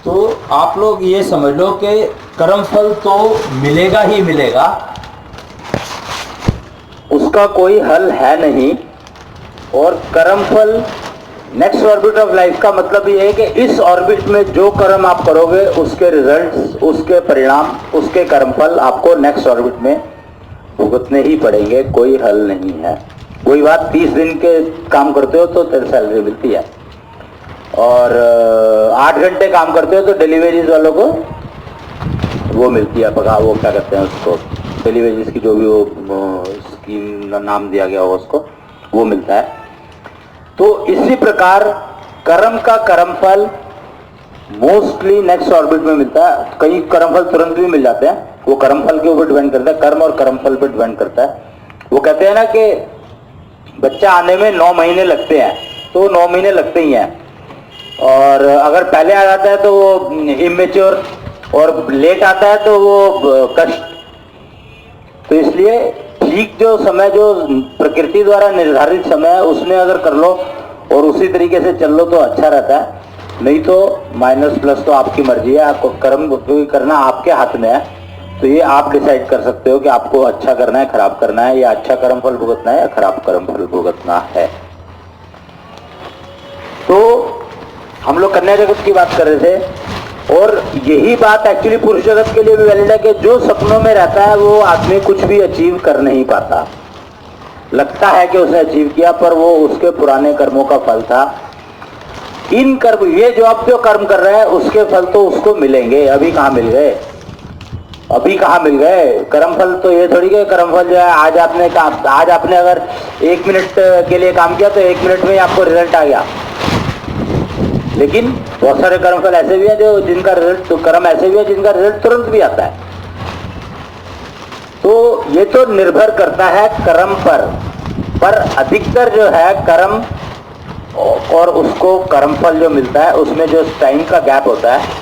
तो आप लोग ये समझ लो कि कर्मफल तो मिलेगा ही मिलेगा, उसका कोई हल है नहीं। और कर्मफल नेक्स्ट ऑर्बिट ऑफ लाइफ का मतलब ये है कि इस ऑर्बिट में जो कर्म आप करोगे उसके रिजल्ट्स, उसके परिणाम, उसके कर्मफल आपको नेक्स्ट ऑर्बिट में भुगतने ही पड़ेंगे, कोई हल नहीं है। वही बात 30 दिन के काम करते हो तो तेरी सैलरी मिलती है, और 8 घंटे काम करते हो तो डिलीवरीज वालों को वो मिलती है, पगा वो क्या कहते हैं उसको, डिलीवरीज की जो भी वो स्कीम नाम दिया गया हो उसको, वो मिलता है। तो इसी प्रकार कर्म का कर्मफल मोस्टली नेक्स्ट ऑर्बिट में मिलता है। कई कर्मफल तुरंत भी मिल जाते हैं, वो कर्मफल के ऊपर डिपेंड करता है, कर्म और कर्मफल पर डिपेंड करता है। वो कहते हैं ना कि बच्चा आने में 9 महीने लगते हैं, तो 9 महीने लगते ही हैं, और अगर पहले आ जाता है तो वो इमेच्योर, और लेट आता है तो वो कष्ट। तो इसलिए ठीक जो समय, जो प्रकृति द्वारा निर्धारित समय है, उसमें अगर कर लो और उसी तरीके से चल लो तो अच्छा रहता है। नहीं तो माइनस प्लस तो आपकी मर्जी है, आपको कर्म करना आपके हाथ में है। तो ये आप डिसाइड कर सकते हो कि आपको अच्छा करना है, खराब करना है, या अच्छा कर्म फल भुगतना है या खराब कर्म फल भुगतना है। तो हम लोग कन्या जगत की बात कर रहे थे, और यही बात एक्चुअली पुरुष जगत के लिए भी वैलिड है कि जो सपनों में रहता है वो आदमी कुछ भी अचीव कर नहीं पाता। लगता है कि उसने अचीव किया, पर वो उसके पुराने कर्मों का फल था। इन कर्म, ये जो आप जो कर्म कर रहे हैं उसके फल तो उसको मिलेंगे, अभी कहाँ मिल गए, अभी कहाँ मिल गए। कर्म फल तो ये थोड़ी कि कर्म फल जो है आज आपने अगर 1 मिनट के लिए काम किया तो 1 मिनट में ही आपको रिजल्ट आ गया। लेकिन बहुत सारे कर्मफल ऐसे भी हैं जो जिनका रिजल्ट, तो कर्म ऐसे भी है जिनका रिजल्ट तुरंत भी आता है। तो ये तो निर्भर करता है कर्म पर अधिकतर जो है कर्म और उसको कर्मफल जो मिलता है उसमें जो टाइम का गैप होता है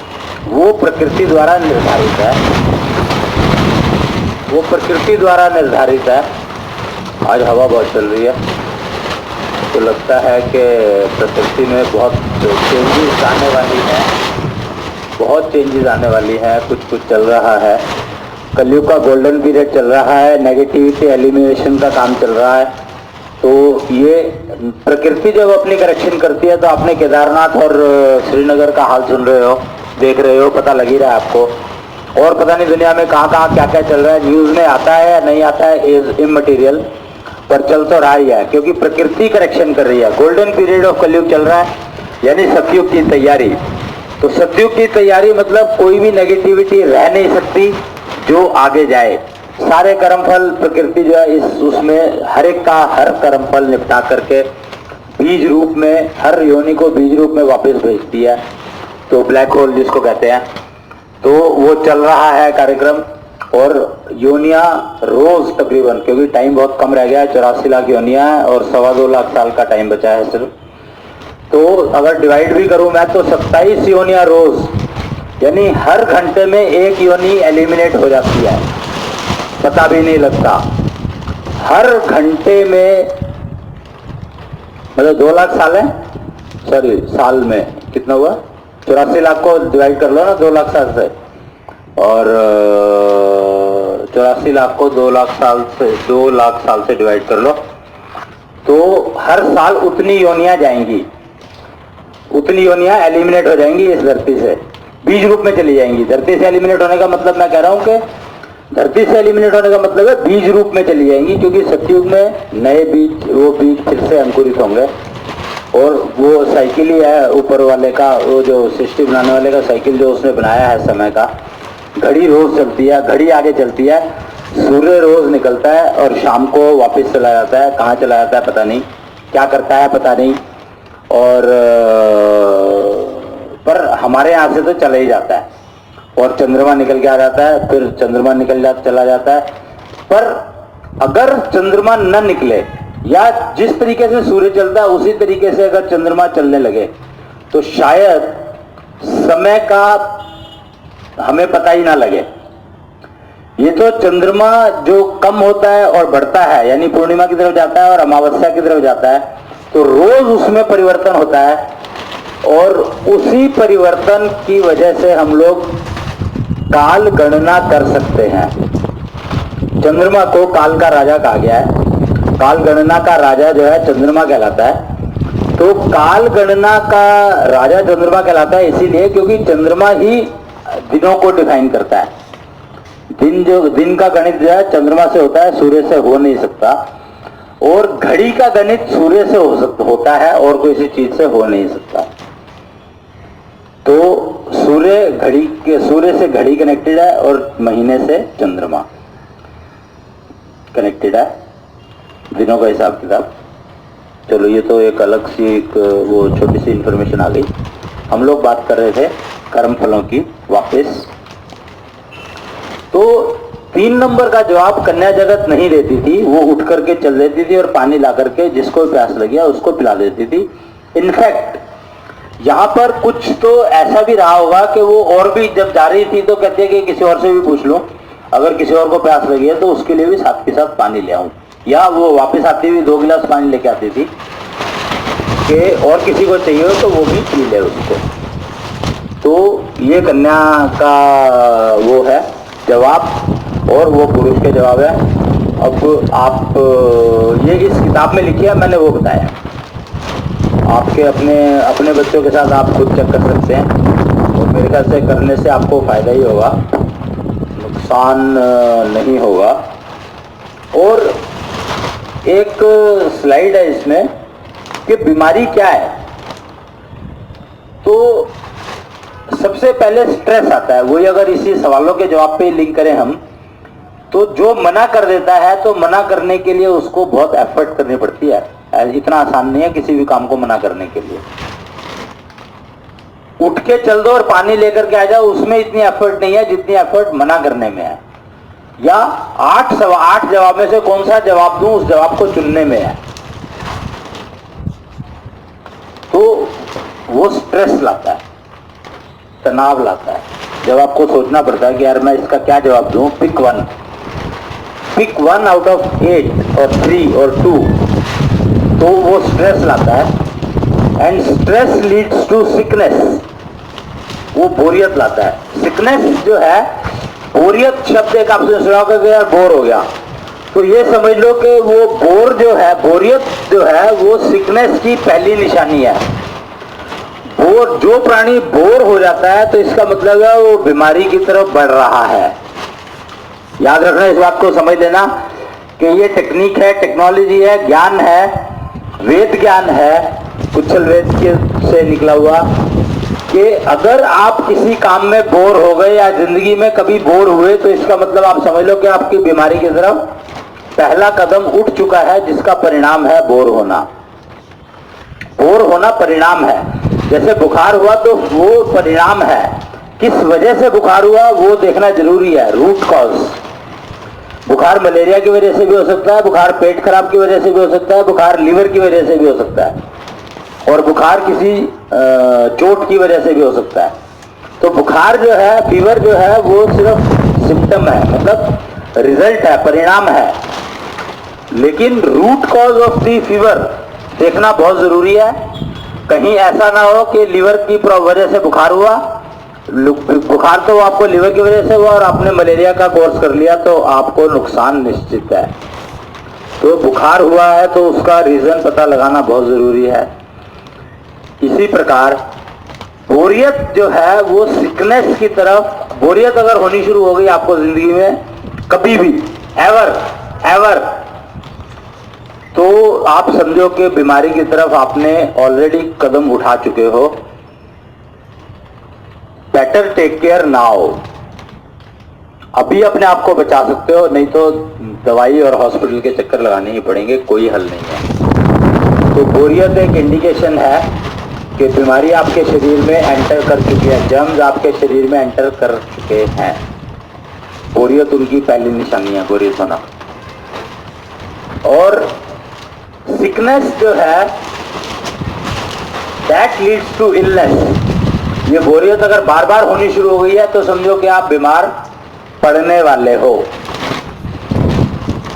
वो प्रकृति द्वारा निर्धारित है, वो प्रकृति द्वारा निर्धारित है। आज हवा बहुत चल रही है, तो लगता है कि प्रकृति में बहुत चेंजेस आने वाली है, बहुत चेंजेस आने वाली है, कुछ चल रहा है। कलयुग का गोल्डन पीरियड चल रहा है, नेगेटिविटी एलिमिनेशन का काम चल रहा है। तो ये प्रकृति जब अपनी करेक्शन करती है, तो आपने केदारनाथ और श्रीनगर का हाल सुन रहे हो, देख रहे हो, पता लग ही रहा है आपको। और पता नहीं दुनिया में कहाँ कहाँ क्या क्या चल रहा है, न्यूज़ में आता है या नहीं आता है इज इमटेरियल, पर चल तो रहा ही है, क्योंकि प्रकृति करेक्शन कर रही है। गोल्डन पीरियड ऑफ कलयुग चल रहा है, यानी सतयुग की तैयारी। तो सतयुग की तैयारी मतलब कोई भी नेगेटिविटी रह नहीं सकती जो आगे जाए। सारे कर्मफल प्रकृति जो है इस उसमें हर एक का हर कर्मफल निपटा करके बीज रूप में, हर योनि को बीज रूप में वापस भेजती है। तो ब्लैक होल जिसको कहते हैं, तो वो चल रहा है कार्यक्रम। और योनियां रोज तकरीबन, क्योंकि टाइम बहुत कम रह गया है, 84 लाख योनियां है और 2.25 लाख साल का टाइम बचा है सिर्फ। तो अगर डिवाइड भी करूं मैं तो 27 योनियां रोज, यानी हर घंटे में एक योनि एलिमिनेट हो जाती है, पता भी नहीं लगता। हर घंटे में, मतलब 2 लाख साल है, सॉरी साल में कितना हुआ, 84 लाख को डिवाइड कर लो ना 2 लाख साल से, और 84 लाख को 2 लाख साल से डिवाइड कर लो, तो हर साल उतनी योनियां जाएंगी, उतनी योनियां एलिमिनेट हो जाएंगी इस धरती से, बीज रूप में चली जाएंगी। धरती से एलिमिनेट होने का मतलब मैं कह रहा हूं कि धरती से एलिमिनेट होने का मतलब है बीज रूप में चली जाएंगी, क्योंकि सतयुग में नए बीज, वो बीज फिर से अंकुरित होंगे। और वो साइकिल ही है ऊपर वाले का, वो जो सृष्टि बनाने वाले का साइकिल जो उसने बनाया है समय का। घड़ी रोज चलती है, घड़ी आगे चलती है, सूर्य रोज निकलता है और शाम को वापस चला जाता है। कहाँ चला जाता है पता नहीं, क्या करता है पता नहीं, और पर हमारे यहाँ से तो चला ही जाता है। और चंद्रमा निकल के आ जाता है, फिर चंद्रमा चला जाता है। पर अगर चंद्रमा न निकले, या जिस तरीके से सूर्य चलता है उसी तरीके से अगर चंद्रमा चलने लगे, तो शायद समय का हमें पता ही ना लगे। ये तो चंद्रमा जो कम होता है और बढ़ता है, यानी पूर्णिमा की तरफ जाता है और अमावस्या की तरफ जाता है, तो रोज उसमें परिवर्तन होता है। और उसी परिवर्तन की वजह से हम लोग काल गणना कर सकते हैं। चंद्रमा को काल का राजा कहा गया है। काल गणना का राजा जो है चंद्रमा कहलाता है। तो काल गणना का राजा चंद्रमा कहलाता है इसीलिए क्योंकि चंद्रमा ही दिनों को डिफाइन करता है। दिन का गणित जो है चंद्रमा से होता है, सूर्य से हो नहीं सकता। और घड़ी का गणित सूर्य से होता है और किसी चीज से हो नहीं सकता। तो सूर्य से घड़ी कनेक्टेड है और महीने से चंद्रमा कनेक्टेड है, दिनों का हिसाब किताब। चलो ये तो एक अलग सी वो छोटी सी इंफॉर्मेशन आ गई। हम लोग बात कर रहे थे कर्म फलों की वापस। तो 3 नंबर का जवाब कन्या जगत नहीं देती थी। वो उठ करके चल देती थी और पानी ला करके जिसको प्यास लगी उसको पिला देती थी। इनफैक्ट यहाँ पर कुछ तो ऐसा भी रहा होगा कि वो और भी जब जा रही थी तो कहती है कि किसी और से भी पूछ लूं, अगर किसी और को प्यास लगी है तो उसके लिए भी साथ के साथ पानी ले आऊं। या वो वापस आती हुई 2 गिलास पानी लेके आती थी कि और किसी को चाहिए हो तो वो भी पी ले उसको। तो ये कन्या का वो है जवाब और वो पुरुष के जवाब है। अब आप ये इस किताब में लिखी है, मैंने वो बताया। आपके अपने बच्चों के साथ आप खुद चेक कर सकते हैं और मेरे ख्याल से करने से आपको फायदा ही होगा, नुकसान नहीं होगा। और एक स्लाइड है इसमें कि बीमारी क्या है। तो सबसे पहले स्ट्रेस आता है। वही अगर इसी सवालों के जवाब पे लिंक करें हम, तो जो मना कर देता है तो मना करने के लिए उसको बहुत एफर्ट करनी पड़ती है। इतना आसान नहीं है किसी भी काम को मना करने के लिए। उठ के चल दो और पानी लेकर के आ जाओ, उसमें इतनी एफर्ट नहीं है जितनी एफर्ट मना करने में है। या 8 जवाब में से कौन सा जवाब दूं, उस जवाब को चुनने में है। तो वो स्ट्रेस लाता है, तनाव लाता है। जब आपको सोचना पड़ता है कि यार मैं इसका क्या जवाब दूं, पिक वन आउट ऑफ 8 और 3 और 2, तो वो स्ट्रेस लाता है। And stress leads to sickness, वो बोरियत लाता है। सिकनेस जो है, बोरियत शब्द एक आपने सुना होगा कि यार बोर हो गया, तो ये समझ लो कि वो बोरियत जो है वो सिकनेस की पहली निशानी है। जो प्राणी बोर हो जाता है तो इसका मतलब है वो बीमारी की तरफ बढ़ रहा है। याद रखना, इस बात को समझ लेना कि ये टेक्निक है, टेक्नोलॉजी है, ज्ञान है, वेद ज्ञान है, कुशल वेद से निकला हुआ, कि अगर आप किसी काम में बोर हो गए या जिंदगी में कभी बोर हुए तो इसका मतलब आप समझ लो कि आपकी बीमारी की तरफ पहला कदम उठ चुका है, जिसका परिणाम है बोर होना। बोर होना परिणाम है। जैसे बुखार हुआ तो वो परिणाम है, किस वजह से बुखार हुआ वो देखना जरूरी है, रूट कॉज। बुखार मलेरिया की वजह से भी हो सकता है, बुखार पेट खराब की वजह से भी हो सकता है, बुखार लीवर की वजह से भी हो सकता है, और बुखार किसी चोट की वजह से भी हो सकता है। तो बुखार जो है, फीवर जो है, वो सिर्फ सिम्टम है, मतलब रिजल्ट है, परिणाम है। लेकिन root cause of the fever देखना बहुत जरूरी है। कहीं ऐसा ना हो कि लीवर की वजह से बुखार हुआ, बुखार तो आपको लीवर की वजह से हुआ और आपने मलेरिया का कोर्स कर लिया तो आपको नुकसान निश्चित है। तो बुखार हुआ है तो उसका रीजन पता लगाना बहुत जरूरी है। इसी प्रकार बोरियत जो है वो सिकनेस की तरफ, बोरियत अगर होनी शुरू हो गई आपको जिंदगी में कभी भी, एवर, तो आप समझो कि बीमारी की तरफ आपने ऑलरेडी कदम उठा चुके हो। Better take care now. अभी अपने आप को बचा सकते हो, नहीं तो दवाई और हॉस्पिटल के चक्कर लगाने ही पड़ेंगे, कोई हल नहीं है। तो बोरियत एक इंडिकेशन है कि बीमारी आपके शरीर में एंटर कर चुकी है, जर्म्स आपके शरीर में एंटर कर चुके हैं। बोरियत उनकी पहली निशानी है, बोरियत होना। और सिकनेस जो है दैट लीड्स टू इलनेस। ये बोरियत अगर बार बार होनी शुरू हो गई है तो समझो कि आप बीमार पड़ने वाले हो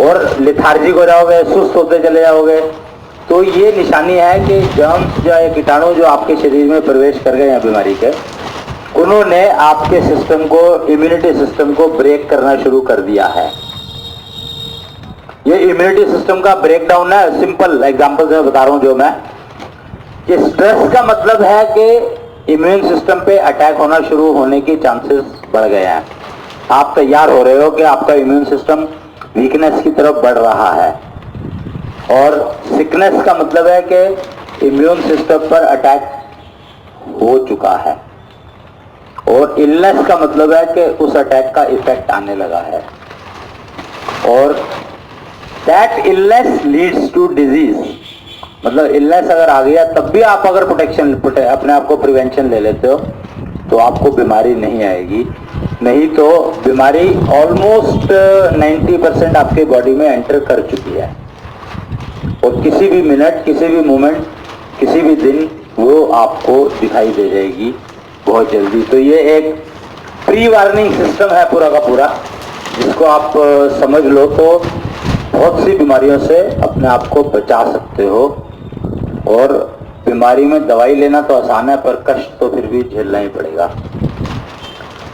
और लेथार्जिक हो जाओगे, सुस्त होते चले जाओगे, तो ये निशानी है कि जर्म्स या कीटाणु जो आपके शरीर में प्रवेश कर गए हैं बीमारी के, उन्होंने आपके सिस्टम को, इम्यूनिटी सिस्टम को ब्रेक करना शुरू कर दिया है। ये इम्यूनिटी सिस्टम का ब्रेकडाउन है। सिंपल एग्जांपल से बता रहा हूं जो मैं, कि स्ट्रेस का मतलब है कि इम्यून सिस्टम पे अटैक होना शुरू होने की चांसेस बढ़ गए हैं। आप तैयार हो रहे हो कि आपका इम्यून सिस्टम वीकनेस की तरफ बढ़ रहा है, और सिकनेस का मतलब है कि इम्यून सिस्टम पर अटैक हो चुका है, और इलनेस का मतलब है कि उस अटैक का इफेक्ट आने लगा है, और that illness leads to disease. मतलब इलनेस अगर आ गया तब भी आप अगर प्रोटेक्शन, अपने आप को प्रिवेंशन ले लेते हो तो आपको बीमारी नहीं आएगी। नहीं तो बीमारी ऑलमोस्ट 90% आपके बॉडी में एंटर कर चुकी है, और किसी भी मिनट, किसी भी मोमेंट, किसी भी दिन वो आपको दिखाई दे जाएगी बहुत जल्दी। तो ये एक प्री वार्निंग सिस्टम है पूरा का पूरा, जिसको आप समझ लो तो बहुत सी बीमारियों से अपने आप को बचा सकते हो। और बीमारी में दवाई लेना तो आसान है, पर कष्ट तो फिर भी झेलना ही पड़ेगा।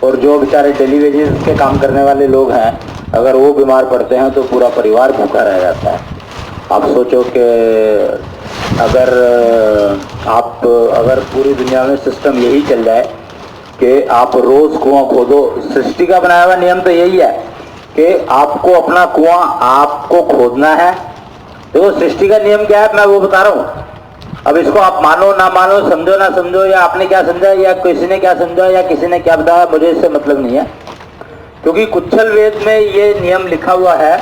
और जो बेचारे डेली वेजेस के काम करने वाले लोग हैं, अगर वो बीमार पड़ते हैं तो पूरा परिवार भूखा रह जाता है। आप सोचो कि अगर पूरी दुनिया में सिस्टम यही चल जाए कि आप रोज कुआं खोदो, सृष्टि का बनाया हुआ नियम तो यही है कि आपको अपना कुआं आपको खोदना है। देखो सृष्टि का नियम क्या है, मैं वो बता रहा हूं। अब इसको आप मानो ना मानो, समझो ना समझो, या आपने क्या समझा या किसी ने क्या समझा या किसी ने क्या बताया, मुझे इससे मतलब नहीं है, क्योंकि कुच्छल वेद में ये नियम लिखा हुआ है,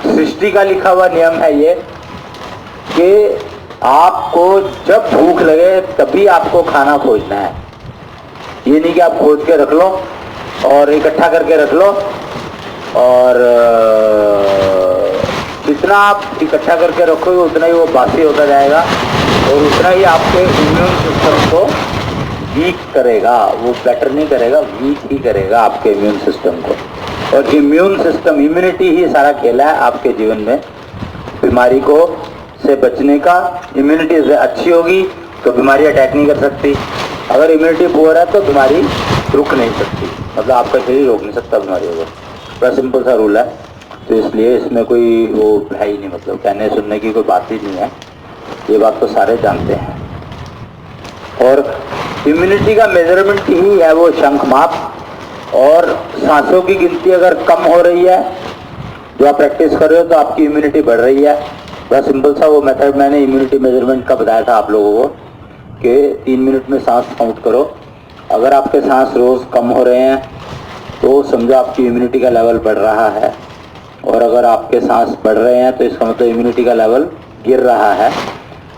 सृष्टि का लिखा हुआ नियम है ये, कि आपको जब भूख लगे तभी आपको खाना खोजना है। ये नहीं कि आप खोज के रख लो और इकट्ठा करके रख लो, और जितना आप इकट्ठा करके रखोगे उतना ही वो बासी होता जाएगा, और उतना ही आपके इम्यून सिस्टम को वीक करेगा। वो बेटर नहीं करेगा, वीक ही करेगा आपके इम्यून सिस्टम को। और इम्यून सिस्टम, इम्यूनिटी ही सारा खेल है आपके जीवन में। बीमारी को से बचने का, इम्यूनिटी से अच्छी होगी तो बीमारी अटैक नहीं कर सकती। अगर इम्यूनिटी पुअर है तो बीमारी रुक नहीं सकती, मतलब आपका शरीर रोक नहीं सकता बीमारियों को। बड़ा सिंपल सा रूल है, तो इसलिए इसमें कोई वो है ही नहीं, मतलब कहने सुनने की कोई बात ही नहीं है, ये बात तो सारे जानते हैं। और इम्यूनिटी का मेजरमेंट ही है वो शंख माप। और सांसों की गिनती अगर कम हो रही है, जो आप प्रैक्टिस कर रहे हो, तो आपकी इम्यूनिटी बढ़ रही है। बड़ा सिंपल सा वो मेथड मैंने इम्यूनिटी मेजरमेंट का बताया था आप लोगों को, कि 3 मिनट में सांस काउंट करो। अगर आपके सांस रोज कम हो रहे हैं तो समझो आपकी इम्यूनिटी का लेवल बढ़ रहा है, और अगर आपके सांस बढ़ रहे हैं तो इसका मतलब इम्यूनिटी का लेवल गिर रहा है।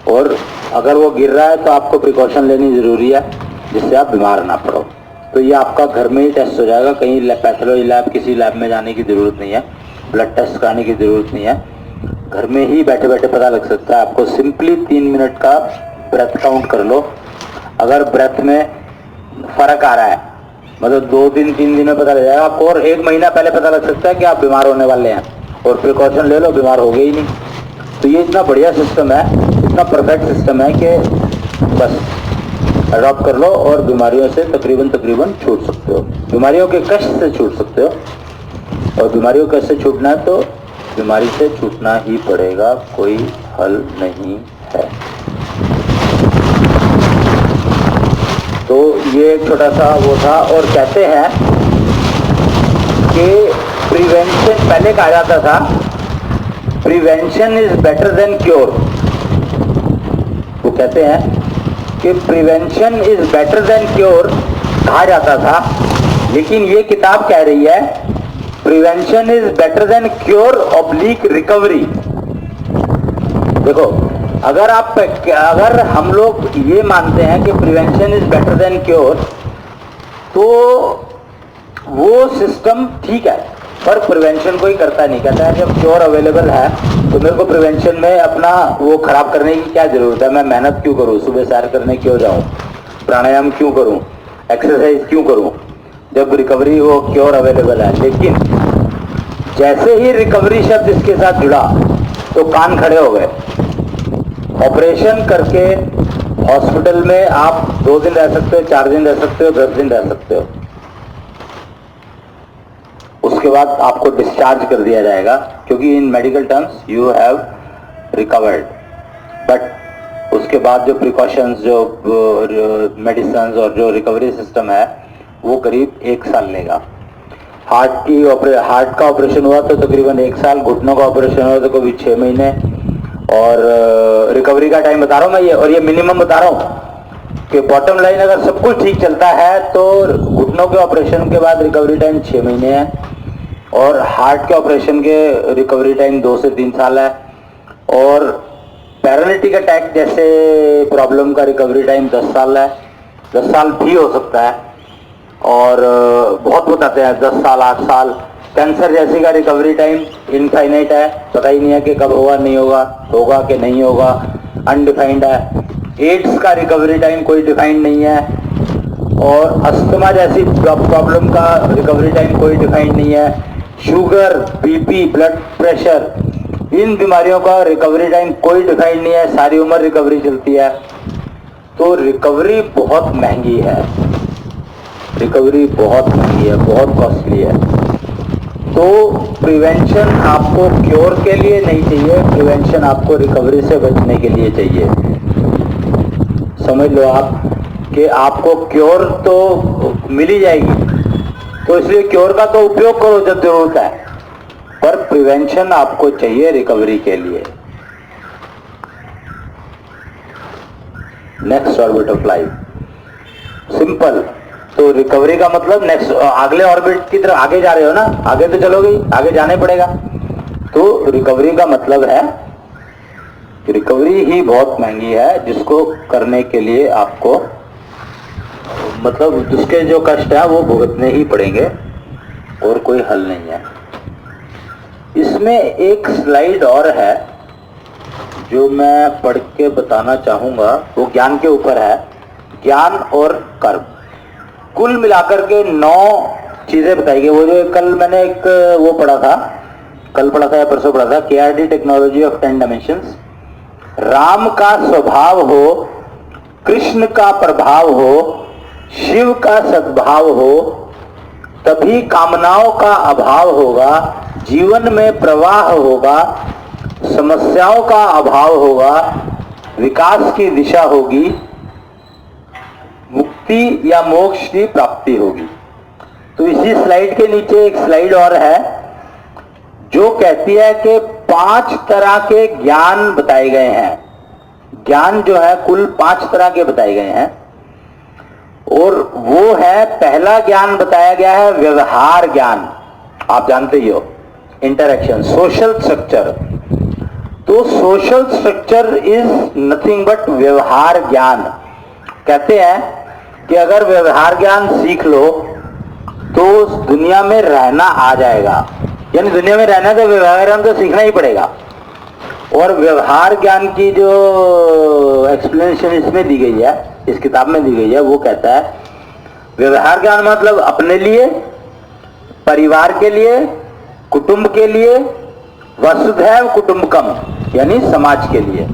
और अगर वो गिर रहा है तो आपको प्रिकॉशन लेनी ज़रूरी है, जिससे आप बीमार ना पड़ो। तो ये आपका घर में ही टेस्ट हो जाएगा, कहीं पैथोलॉजी लैब, किसी लैब में जाने की ज़रूरत नहीं है, ब्लड टेस्ट कराने की ज़रूरत नहीं है, घर में ही बैठे बैठे पता लग सकता है आपको। सिंपली 3 मिनट का ब्रेथ काउंट कर लो। अगर ब्रेथ में फ़र्क आ रहा है, मतलब 2 दिन 3 दिन में पता लग जाएगा आपको, और 1 महीना पहले पता लग सकता है कि आप बीमार होने वाले हैं, और प्रिकॉशन ले लो, बीमार हो गए ही नहीं। तो ये इतना बढ़िया सिस्टम है, इतना परफेक्ट सिस्टम है कि बस अडॉप्ट कर लो, और बीमारियों से तकरीबन छूट सकते हो, बीमारियों के कष्ट से छूट सकते हो। और बीमारियों के कष्ट से छूटना है तो बीमारी से छूटना ही पड़ेगा, कोई हल नहीं है। तो ये एक छोटा सा वो था। और कहते हैं कि प्रिवेंशन, पहले कहा जाता था prevention is better than cure. वो कहते हैं कि prevention is better than cure कहा जाता था, लेकिन ये किताब कह रही है prevention is better than cure oblique recovery. देखो, अगर हम लोग ये मानते हैं कि prevention is better than cure, तो वो सिस्टम ठीक है, पर प्रिवेंशन कोई करता नहीं। कहता है जब क्योर अवेलेबल है तो मेरे को प्रिवेंशन में अपना वो खराब करने की क्या जरूरत है, मैं मेहनत क्यों करूं, सुबह सैर करने क्यों जाऊं, प्राणायाम क्यों करूं, एक्सरसाइज क्यों करूं, जब रिकवरी वो क्योर अवेलेबल है। लेकिन जैसे ही रिकवरी शब्द इसके साथ जुड़ा तो कान खड़े हो गए। ऑपरेशन करके हॉस्पिटल में आप 2 दिन रह सकते हो, 4 दिन रह सकते हो, 10 दिन रह सकते हो। उसके बाद आपको डिस्चार्ज कर दिया जाएगा, क्योंकि इन medical terms you have recovered. But उसके बाद जो प्रिकॉशंस, जो मेडिसिन और जो रिकवरी सिस्टम है वो करीब 1 साल लेगा। हार्ट का ऑपरेशन हुआ तो तकरीबन 1 साल, घुटनों का ऑपरेशन हुआ तो कभी 6 महीने, और रिकवरी का टाइम बता रहा हूँ मैं ये, और ये मिनिमम बता रहा हूँ कि बॉटम लाइन अगर सब कुछ ठीक चलता है तो घुटनों के ऑपरेशन के बाद रिकवरी टाइम 6 महीने है, और हार्ट के ऑपरेशन के रिकवरी टाइम 2 से 3 साल है, और पैरालिटिक अटैक जैसे प्रॉब्लम का रिकवरी टाइम 10 साल है, 10 साल भी हो सकता है, और बहुत बताते हैं 10 साल 8 साल। कैंसर जैसे का रिकवरी टाइम इनफाइनाइट है, पता ही नहीं है कि कब होगा नहीं होगा, होगा कि नहीं होगा, अनडिफाइंड है। एड्स का रिकवरी टाइम कोई डिफाइंड नहीं है, और अस्थमा जैसी प्रॉब्लम का रिकवरी टाइम कोई डिफाइंड नहीं है। शुगर, बीपी, ब्लड प्रेशर, इन बीमारियों का रिकवरी टाइम कोई डिफाइंड नहीं है, सारी उम्र रिकवरी चलती है। तो रिकवरी बहुत महंगी है, रिकवरी बहुत महंगी है, बहुत कॉस्टली है। तो प्रिवेंशन आपको क्योर के लिए नहीं चाहिए, प्रिवेंशन आपको रिकवरी से बचने के लिए चाहिए। समझ लो आप कि आपको क्योर तो मिल ही जाएगी, तो इसलिए क्योर का तो उपयोग करो जब जरूरत है, पर प्रिवेंशन आपको चाहिए रिकवरी के लिए। Next orbit of life, simple. तो रिकवरी का मतलब नेक्स्ट, अगले ऑर्बिट की तरफ आगे जा रहे हो ना, आगे तो चलोगे ही, आगे जाना ही पड़ेगा। तो रिकवरी का मतलब है, रिकवरी ही बहुत महंगी है, जिसको करने के लिए आपको मतलब जिसके जो कष्ट है वो भुगतने ही पड़ेंगे, और कोई हल नहीं है। इसमें एक स्लाइड और है जो मैं पढ़ के बताना चाहूंगा, वो ज्ञान के ऊपर है, ज्ञान और कर्म। कुल मिलाकर के 9 चीजें बताई गई। वो जो कल मैंने एक वो पढ़ा था, कल पढ़ा था या परसों पढ़ा था, KRD technology of 10 dimensions. Ram का स्वभाव हो, कृष्ण का प्रभाव हो, शिव का सद्भाव हो, तभी कामनाओं का अभाव होगा, जीवन में प्रवाह होगा, समस्याओं का अभाव होगा, विकास की दिशा होगी, मुक्ति या मोक्ष की प्राप्ति होगी। तो इसी स्लाइड के नीचे एक स्लाइड और है जो कहती है कि 5 तरह के ज्ञान बताए गए हैं। ज्ञान जो है कुल 5 तरह के बताए गए हैं, और वो है, पहला ज्ञान बताया गया है व्यवहार ज्ञान। आप जानते ही हो, इंटरैक्शन, सोशल स्ट्रक्चर। तो social structure is nothing but व्यवहार ज्ञान। कहते हैं कि अगर व्यवहार ज्ञान सीख लो तो दुनिया में रहना आ जाएगा, यानी दुनिया में रहना तो व्यवहार ज्ञान तो सीखना ही पड़ेगा। और व्यवहार ज्ञान की जो एक्सप्लेनेशन इसमें दी गई है, इस किताब में दी गई है, वो कहता है व्यवहार ज्ञान मतलब अपने लिए, परिवार के लिए, कुटुंब के लिए, वसुधैव कुटुंबकम यानी समाज के लिए।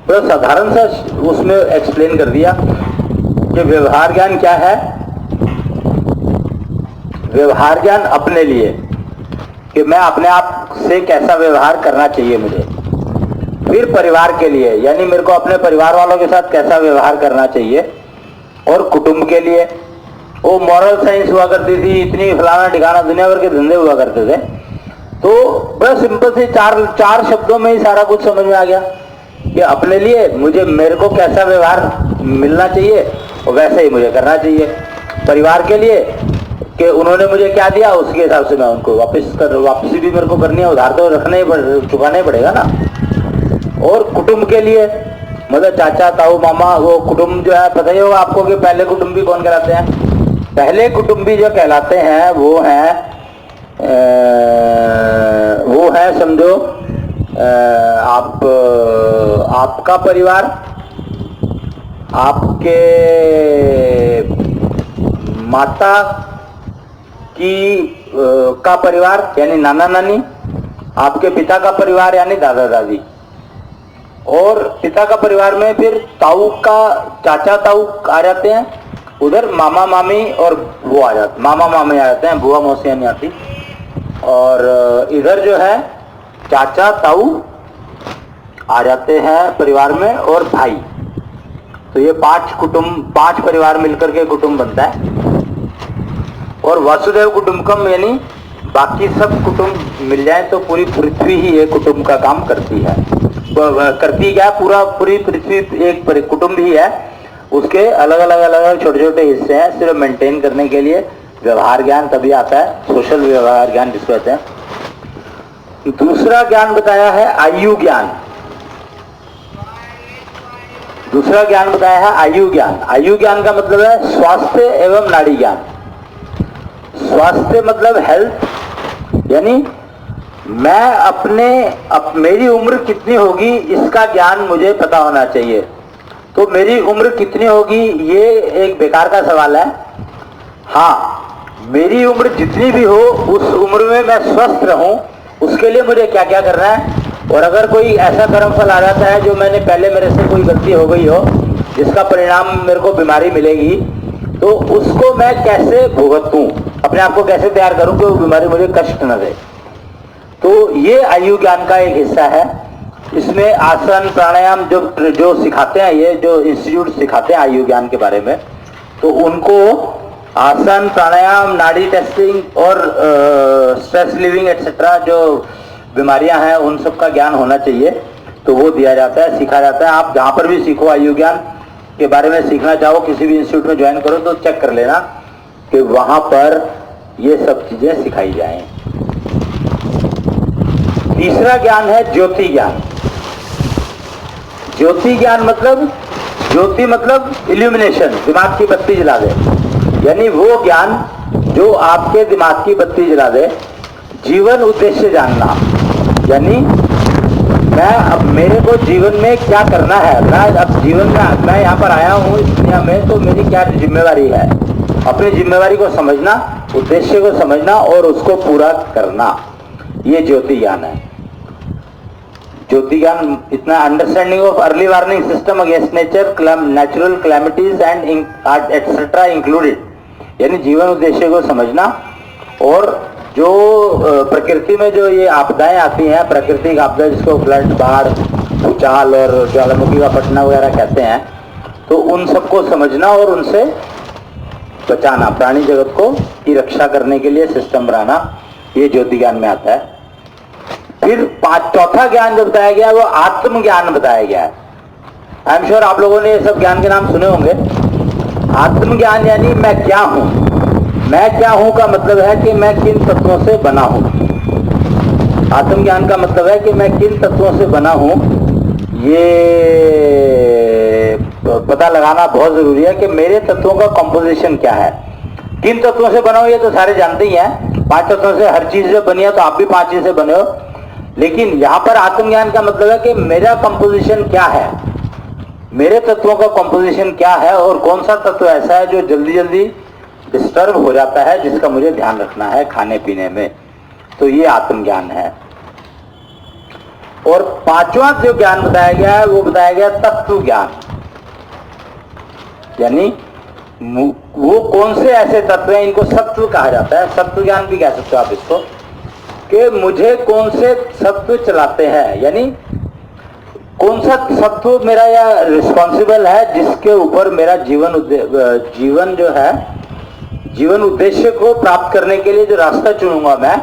तो साधारण सा उसमें एक्सप्लेन कर दिया कि व्यवहार ज्ञान क्या है। व्यवहार ज्ञान अपने लिए, कि मैं अपने आप से कैसा व्यवहार करना चाहिए मुझे। फिर परिवार के लिए, यानी मेरे को अपने परिवार वालों के साथ कैसा व्यवहार करना चाहिए। और कुटुंब के लिए वो मॉरल साइंस हुआ करती थी, इतनी फलाना ठिकाना दुनिया भर के धंधे हुआ करते थे। तो बस सिंपल से चार शब्दों में ही सारा कुछ समझ में आ गया कि अपने लिए मुझे, मेरे को कैसा व्यवहार मिलना चाहिए और वैसे ही मुझे करना चाहिए। परिवार के लिए कि उन्होंने मुझे क्या दिया उसके हिसाब से मैं उनको वापसी भी मेरे को करनी है, उधार तो चुकाना ही पड़ेगा ना। और कुटुंब के लिए मतलब चाचा ताऊ मामा, वो कुटुंब जो है पता ही होगा आपको कि पहले कुटुंबी कौन कहलाते हैं। पहले कुटुंबी जो कहलाते हैं वो है समझो आपका परिवार, आपके माता की का परिवार यानी नाना नानी, आपके पिता का परिवार यानी दादा दादी, और पिता का परिवार में फिर ताऊ का चाचा ताऊ आ जाते हैं, उधर मामा मामी और वो आ जाते, मामा मामी आ जाते हैं, बुआ मौसियाँ नहीं आती। और इधर जो है चाचा ताऊ आ जाते हैं परिवार में, और भाई। तो ये 5 कुटुंब, 5 परिवार मिलकर के कुटुंब बनता है। और वसुदेव कुटुंबकम यानी बाकी सब कुटुंब मिल जाए तो पूरी पृथ्वी ही एक कुटुंब का काम करती है। करती क्या, पूरी पृथ्वी एक कुटुंब ही है। उसके अलग अलग छोटे छोटे हिस्से हैं, सिर्फ मेंटेन करने के लिए व्यवहार ज्ञान तभी आता है, सोशल व्यवहार ज्ञान जिसको कहते हैं। दूसरा ज्ञान बताया है आयु ज्ञान। दूसरा ज्ञान बताया है आयु ज्ञान। आयु ज्ञान का मतलब है स्वास्थ्य एवं नाड़ी ज्ञान। स्वास्थ्य मतलब हेल्थ, यानी मैं मेरी उम्र कितनी होगी इसका ज्ञान मुझे पता होना चाहिए। तो मेरी उम्र कितनी होगी ये एक बेकार का सवाल है। हाँ, मेरी उम्र जितनी भी हो उस उम्र में मैं स्वस्थ रहूं, उसके लिए मुझे क्या क्या करना है। और अगर कोई ऐसा कर्मफल आ जाता है जो मेरे से कोई गलती हो गई हो जिसका परिणाम मेरे को बीमारी मिलेगी, तो उसको मैं कैसे भुगतूं, अपने आप को कैसे तैयार करूं कि वो बीमारी मुझे कष्ट न दे। तो ये आयु ज्ञान का एक हिस्सा है। इसमें आसन प्राणायाम जो सिखाते हैं, ये जो इंस्टीट्यूट सिखाते हैं आयु ज्ञान के बारे में, तो उनको आसन प्राणायाम नाड़ी टेस्टिंग और स्ट्रेस लिविंग एटसेट्रा जो बीमारियां हैं उन सब का ज्ञान होना चाहिए। तो वो दिया जाता है, सिखा जाता है। आप जहाँ पर भी सीखो आयु ज्ञान के बारे में सीखना चाहो, किसी भी इंस्टीट्यूट में ज्वाइन करो तो चेक कर लेना कि वहाँ पर ये सब चीजें सिखाई जाएं। तीसरा ज्ञान है ज्योति ज्ञान। ज्योति ज्ञान मतलब, ज्योति मतलब इल्यूमिनेशन, दिमाग की बत्ती जला दे, यानी वो ज्ञान जो आपके दिमाग की बत्ती जला दे। जीवन उद्देश्य जानना, यानी अब मेरे को जीवन में क्या करना है, मैं यहाँ पर आया हूँ इस दुनिया में, तो मेरी क्या जिम्मेवारी है। अपनी जिम्मेवारी को समझना, उद्देश्य को समझना और उसको पूरा करना, ये ज्योति ज्ञान है। ज्योति ज्ञान इतना understanding of early warning system against natural calamities and etcetera included, यानी जीवन उद्देश्य को समझना। और जो प्रकृति में जो ये आपदाएं आती हैं, प्राकृतिक आपदा जिसको फ्लड, बाढ़, भूचाल और ज्वालामुखी का फटना वगैरह कहते हैं, तो उन सबको समझना और उनसे बचाना, प्राणी जगत को की रक्षा करने के लिए सिस्टम बनाना, ये ज्योति ज्ञान में आता है। फिर चौथा ज्ञान जो बताया गया है वो आत्मज्ञान बताया गया है। आई एम श्योर आप लोगों ने ये सब ज्ञान के नाम सुने होंगे। आत्मज्ञान यानी मैं क्या हूं। मैं क्या हूं का मतलब है कि मैं किन तत्वों से बना हूं। आत्मज्ञान का मतलब है कि मैं किन तत्वों से बना हूं, ये पता लगाना बहुत जरूरी है कि मेरे तत्वों का कंपोजिशन क्या है। किन तत्वों से बना हूं ये तो सारे जानते ही हैं, 5 तत्वों से हर चीज से बनी है, तो आप भी 5 चीज से बने हो। लेकिन यहां पर आत्मज्ञान का मतलब है कि मेरा कंपोजिशन क्या है, मेरे तत्वों का कंपोजिशन क्या है, और कौन सा तत्व ऐसा है जो जल्दी जल्दी डिस्टर्ब हो जाता है, जिसका मुझे ध्यान रखना है खाने पीने में। तो ये आत्मज्ञान है। और 5वां जो ज्ञान बताया गया है वो बताया गया तत्व ज्ञान, यानी वो कौन से ऐसे तत्व हैं, इनको सत्व कहा जाता है। सत्व ज्ञान भी कह सकते हो आप इसको, कि मुझे कौन से सत्व चलाते हैं, यानी कौन सा सत्व मेरा या रिस्पॉन्सिबल है जिसके ऊपर मेरा जीवन जो है, जीवन उद्देश्य को प्राप्त करने के लिए जो रास्ता चुनूंगा मैं,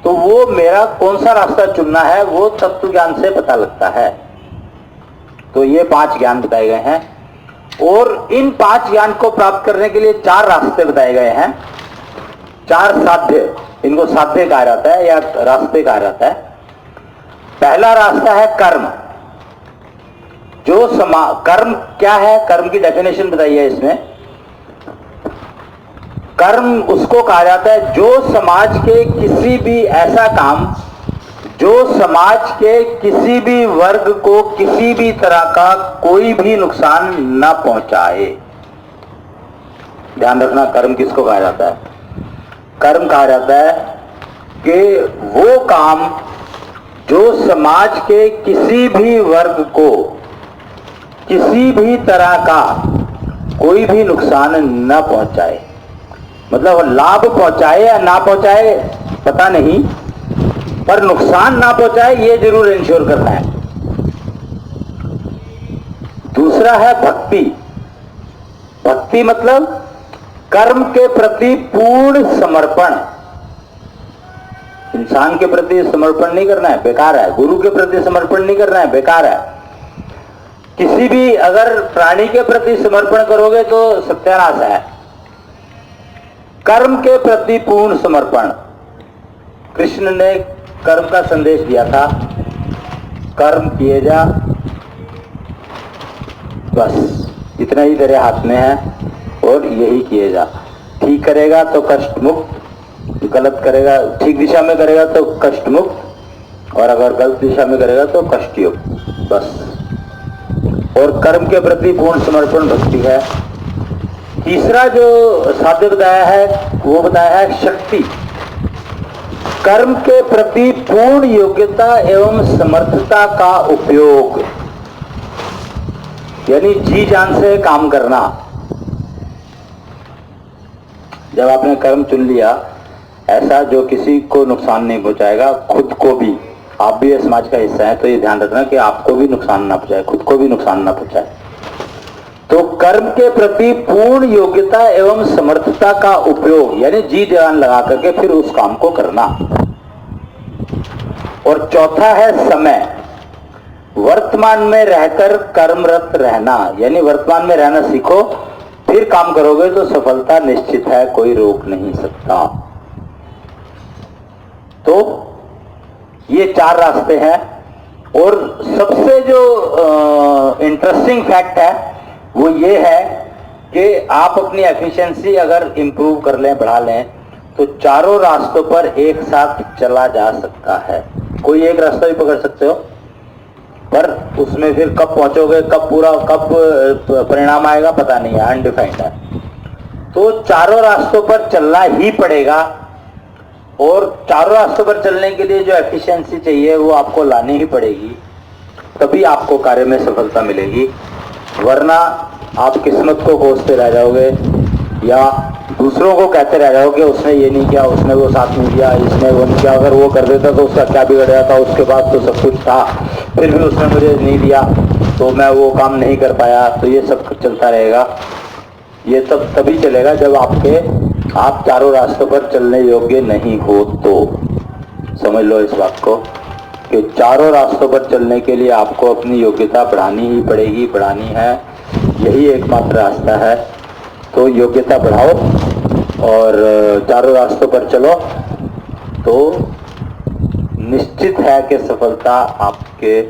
तो वो मेरा कौन सा रास्ता चुनना है वो तत्व ज्ञान से पता लगता है। तो ये 5 ज्ञान बताए गए हैं। और इन 5 ज्ञान को प्राप्त करने के लिए 4 रास्ते बताए गए हैं, 4 साध्य, इनको साध्य कहा जाता है या रास्ते कहा जाता है। पहला रास्ता है कर्म। कर्म क्या है, कर्म की डेफिनेशन बताइए इसमें। कर्म उसको कहा जाता है जो समाज के किसी भी ऐसा काम जो समाज के किसी भी वर्ग को किसी भी तरह का कोई भी नुकसान न पहुंचाए। ध्यान रखना, कर्म किसको कहा जाता है। कर्म कहा जाता है कि वो काम जो समाज के किसी भी वर्ग को किसी भी तरह का कोई भी नुकसान न पहुंचाए, मतलब लाभ पहुंचाए या ना पहुंचाए पता नहीं, पर नुकसान ना पहुंचाए ये जरूर इंश्योर करना है। दूसरा है भक्ति। भक्ति मतलब कर्म के प्रति पूर्ण समर्पण। इंसान के प्रति समर्पण नहीं करना है, बेकार है। गुरु के प्रति समर्पण नहीं करना है, बेकार है। किसी भी अगर प्राणी के प्रति समर्पण करोगे तो सत्यानाश है। कर्म के प्रति पूर्ण समर्पण। कृष्ण ने कर्म का संदेश दिया था, कर्म किए जा, बस इतना ही तेरे हाथ में है और यही किए जा। ठीक करेगा तो कष्ट मुक्त, गलत करेगा, ठीक दिशा में करेगा तो कष्ट मुक्त, और अगर गलत दिशा में करेगा तो कष्ट युक्त, बस। और कर्म के प्रति पूर्ण समर्पण भक्ति है। तीसरा जो साध्य बताया है वो बताया है शक्ति। कर्म के प्रति पूर्ण योग्यता एवं समर्थता का उपयोग, यानी जी जान से काम करना। जब आपने कर्म चुन लिया ऐसा जो किसी को नुकसान नहीं पहुंचाएगा, खुद को भी, आप भी समाज का हिस्सा है तो ये ध्यान रखना कि आपको भी नुकसान ना पहुंचाए, खुद को भी नुकसान ना पहुंचाए। तो कर्म के प्रति पूर्ण योग्यता एवं समर्थता का उपयोग, यानी जी जान लगा करके फिर उस काम को करना। और चौथा है समय। वर्तमान में रहकर कर्मरत रहना, यानी वर्तमान में रहना सीखो, फिर काम करोगे तो सफलता निश्चित है, कोई रोक नहीं सकता। तो ये 4 रास्ते हैं। और सबसे जो इंटरेस्टिंग फैक्ट है वो ये है कि आप अपनी एफिशिएंसी अगर इंप्रूव कर लें, बढ़ा लें, तो चारों रास्तों पर एक साथ चला जा सकता है। कोई एक रास्ता भी पकड़ सकते हो, पर उसमें फिर कब पहुंचोगे, कब परिणाम आएगा पता नहीं है, अनडिफाइंड है। तो चारों रास्तों पर चलना ही पड़ेगा, और चारों रास्तों पर चलने के लिए जो एफिशिएंसी चाहिए वो आपको लानी ही पड़ेगी, तभी आपको कार्य में सफलता मिलेगी। वरना आप किस्मत को कोसते रह जाओगे या दूसरों को कहते रह जाओगे उसने ये नहीं किया, उसने वो साथ नहीं दिया, इसने वो नहीं किया, अगर वो कर देता तो उसका क्या बिगड़ जाता, उसके पास तो सब कुछ था, फिर भी उसने मुझे नहीं दिया तो मैं वो काम नहीं कर पाया। तो ये सब चलता रहेगा। ये सब तभी चलेगा जब आप चारों रास्तों पर चलने योग्य नहीं हो। तो समझ लो इस बात को कि चारों रास्तों पर चलने के लिए आपको अपनी योग्यता बढ़ानी ही पड़ेगी, बढ़ानी है, यही एकमात्र रास्ता है। तो योग्यता बढ़ाओ और चारों रास्तों पर चलो, तो निश्चित है कि सफलता आपके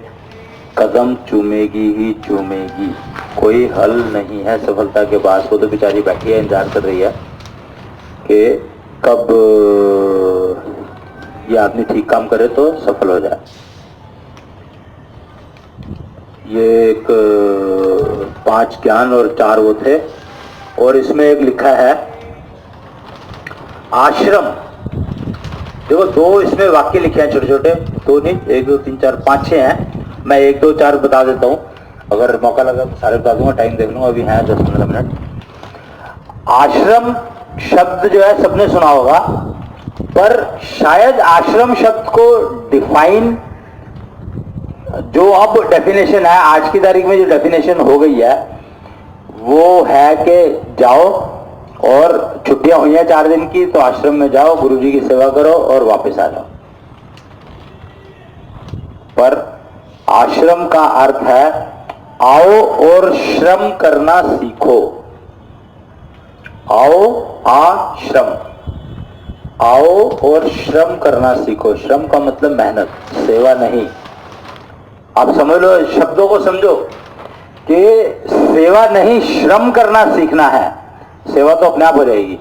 कदम चूमेगी ही चूमेगी। कोई हल नहीं है सफलता के पास। वो तो बेचारी बैठी है, इंतजार कर रही है कि कब ये आदमी ठीक काम करे तो सफल हो जाए। ये एक 5 ज्ञान और 4 वो थे। और इसमें एक लिखा है आश्रम। देखो 2 इसमें वाक्य लिखे हैं, छोटे छोटे, 2 नहीं, 1 2 3 4 5 6 हैं। मैं 1 2 4 बता देता हूं, अगर मौका लगा तो सारे बता दूंगा, टाइम देख लूंगा, अभी है 10-15 मिनट। आश्रम शब्द जो है सबने सुना होगा, पर शायद आश्रम शब्द को डिफाइन, जो अब डेफिनेशन है आज की तारीख में, जो डेफिनेशन हो गई है वो है कि जाओ और छुट्टियां हुई हैं 4 दिन की तो आश्रम में जाओ, गुरुजी की सेवा करो और वापस आ जाओ। पर आश्रम का अर्थ है आओ और श्रम करना सीखो। आश्रम, आओ और श्रम करना सीखो। श्रम का मतलब मेहनत, सेवा नहीं। आप समझ लो, शब्दों को समझो कि सेवा नहीं, श्रम करना सीखना है। सेवा तो अपने आप हो जाएगी,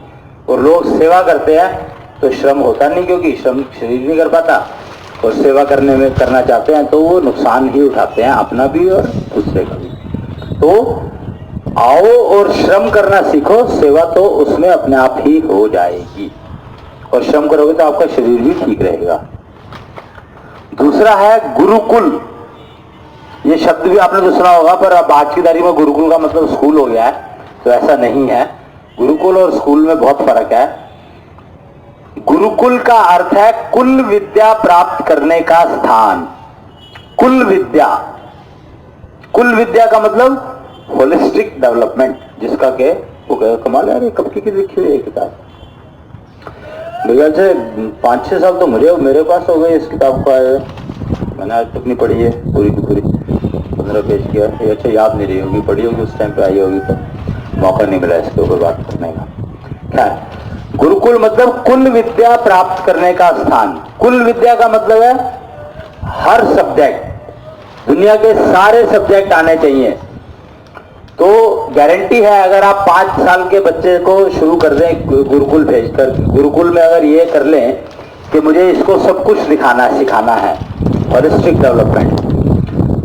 और लोग सेवा करते हैं तो श्रम होता नहीं, क्योंकि श्रम शरीर नहीं कर पाता, और सेवा करना चाहते हैं तो वो नुकसान ही उठाते हैं, अपना भी और दूसरे का भी। तो आओ और श्रम करना सीखो, सेवा तो उसमें अपने आप ही हो जाएगी, और श्रम करोगे तो आपका शरीर भी ठीक रहेगा। दूसरा है गुरुकुल। ये शब्द भी आपने तो सुना होगा, पर अब आज की तारीख में गुरुकुल का मतलब स्कूल हो गया है, तो ऐसा नहीं है। गुरुकुल और स्कूल में बहुत फर्क है। गुरुकुल का अर्थ है कुल विद्या प्राप्त करने का स्थान। कुल विद्या, कुल विद्या का मतलब होलिस्टिक डेवलपमेंट, जिसका के वो कमाल है। कब की लिखी हुई है किताब? मेरे से 5-6 साल तो मेरे पास हो गए इस किताब का। मैंने आज तक नहीं पढ़ी है पूरी की पूरी। 15 पेज किया है। अच्छा याद नहीं रही होगी, पढ़ी होगी उस टाइम पे आई होगी, तो मौका नहीं मिला इसके ऊपर बात करने का। खैर, गुरुकुल मतलब कुल विद्या प्राप्त करने का स्थान। कुल विद्या का मतलब है हर सब्जेक्ट, दुनिया के सारे सब्जेक्ट आने चाहिए। तो गारंटी है, अगर आप 5 साल के बच्चे को शुरू कर दें गुरुकुल भेजकर, गुरुकुल में अगर ये कर लें कि मुझे इसको सब कुछ सिखाना है होलिस्टिक डेवलपमेंट,